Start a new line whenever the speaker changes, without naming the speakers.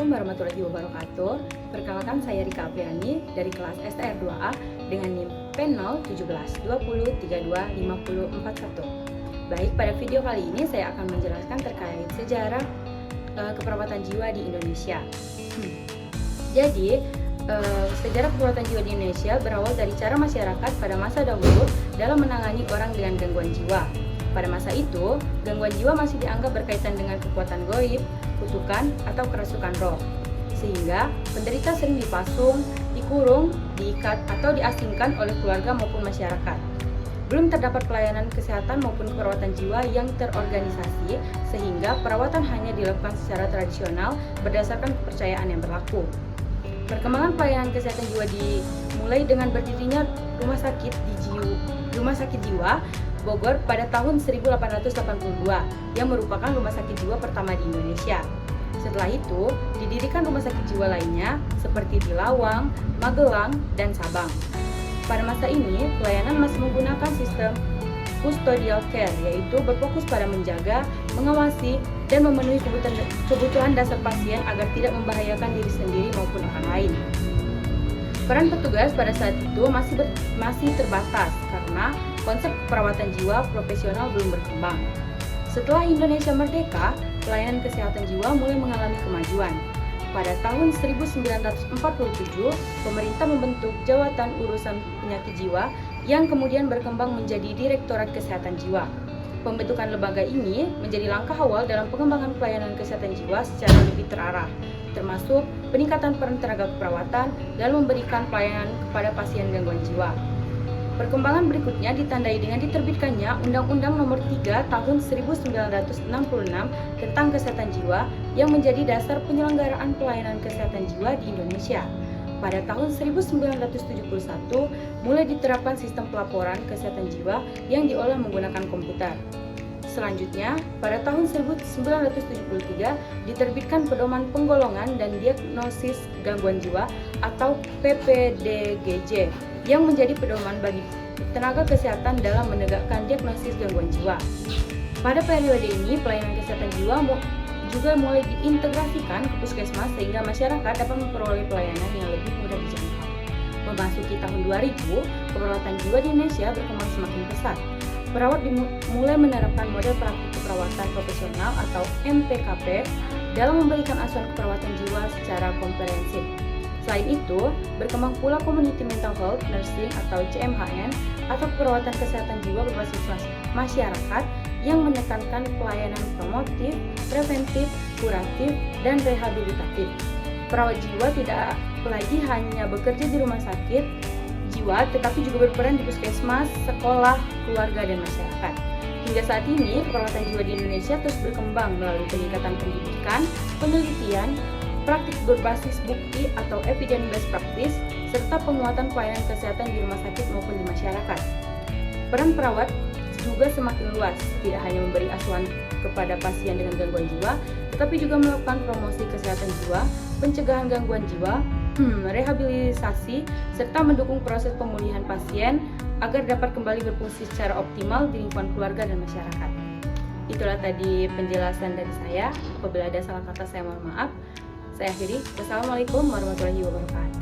Assalamualaikum warahmatullahi wabarakatuh. Perkenalkan, saya Rika Apriani dari kelas STR 2A dengan NIM P01720325041. Baik, pada video kali ini saya akan menjelaskan terkait sejarah keperawatan jiwa di Indonesia. Jadi, sejarah keperawatan jiwa di Indonesia berawal dari cara masyarakat pada masa dahulu dalam menangani orang dengan gangguan jiwa. Pada masa itu, gangguan jiwa masih dianggap berkaitan dengan kekuatan gaib, kutukan, atau kerasukan roh. Sehingga penderita sering dipasung, dikurung, diikat, atau diasingkan oleh keluarga maupun masyarakat. Belum terdapat pelayanan kesehatan maupun perawatan jiwa yang terorganisasi, sehingga perawatan hanya dilakukan secara tradisional berdasarkan kepercayaan yang berlaku. Perkembangan pelayanan kesehatan jiwa dimulai dengan berdirinya Rumah Sakit Jiwa Bogor pada tahun 1882 yang merupakan rumah sakit jiwa pertama di Indonesia. Setelah itu, didirikan rumah sakit jiwa lainnya seperti di Lawang, Magelang, dan Sabang. Pada masa ini, pelayanan masih menggunakan sistem custodial care, yaitu berfokus pada menjaga, mengawasi, dan memenuhi kebutuhan dasar pasien agar tidak membahayakan diri sendiri maupun orang lain. Peran petugas pada saat itu masih terbatas karena konsep perawatan jiwa profesional belum berkembang. Setelah Indonesia merdeka, pelayanan kesehatan jiwa mulai mengalami kemajuan. Pada tahun 1947, pemerintah membentuk Jabatan Urusan Penyakit Jiwa yang kemudian berkembang menjadi Direktorat Kesehatan Jiwa. Pembentukan lembaga ini menjadi langkah awal dalam pengembangan pelayanan kesehatan jiwa secara lebih terarah, termasuk peningkatan peran tenaga keperawatan dalam memberikan pelayanan kepada pasien gangguan jiwa. Perkembangan berikutnya ditandai dengan diterbitkannya Undang-Undang Nomor 3 Tahun 1966 tentang Kesehatan Jiwa yang menjadi dasar penyelenggaraan pelayanan kesehatan jiwa di Indonesia. Pada tahun 1971, mulai diterapkan sistem pelaporan kesehatan jiwa yang diolah menggunakan komputer. Selanjutnya, pada tahun 1973 diterbitkan Pedoman Penggolongan dan Diagnosis Gangguan Jiwa atau PPDGJ yang menjadi pedoman bagi tenaga kesehatan dalam menegakkan diagnosis gangguan jiwa. Pada periode ini, pelayanan kesehatan jiwa juga mulai diintegrasikan ke puskesmas sehingga masyarakat dapat memperoleh pelayanan yang lebih mudah dijangkau. Memasuki tahun 2000, keperawatan jiwa di Indonesia berkembang semakin pesat. Perawat mulai menerapkan model praktik keperawatan profesional atau MPKP dalam memberikan asuhan keperawatan jiwa secara komprehensif. Selain itu, berkembang pula Community Mental Health Nursing atau CMHN atau perawatan kesehatan jiwa berbasis masyarakat yang menekankan pelayanan promotif, preventif, kuratif, dan rehabilitatif. Perawat jiwa tidak lagi hanya bekerja di rumah sakit jiwa, tetapi juga berperan di puskesmas, sekolah, keluarga, dan masyarakat. Hingga saat ini, perawatan jiwa di Indonesia terus berkembang melalui peningkatan pendidikan, penelitian, praktik berbasis bukti atau evidence-based practice, serta penguatan pelayanan kesehatan di rumah sakit maupun di masyarakat. Peran perawat juga semakin luas, tidak hanya memberi asuhan kepada pasien dengan gangguan jiwa, tetapi juga melakukan promosi kesehatan jiwa, pencegahan gangguan jiwa, rehabilitasi, serta mendukung proses pemulihan pasien agar dapat kembali berfungsi secara optimal di lingkungan keluarga dan masyarakat. Itulah tadi penjelasan dari saya. Apabila ada salah kata, saya mohon maaf. Saya akhiri. Wassalamualaikum warahmatullahi wabarakatuh.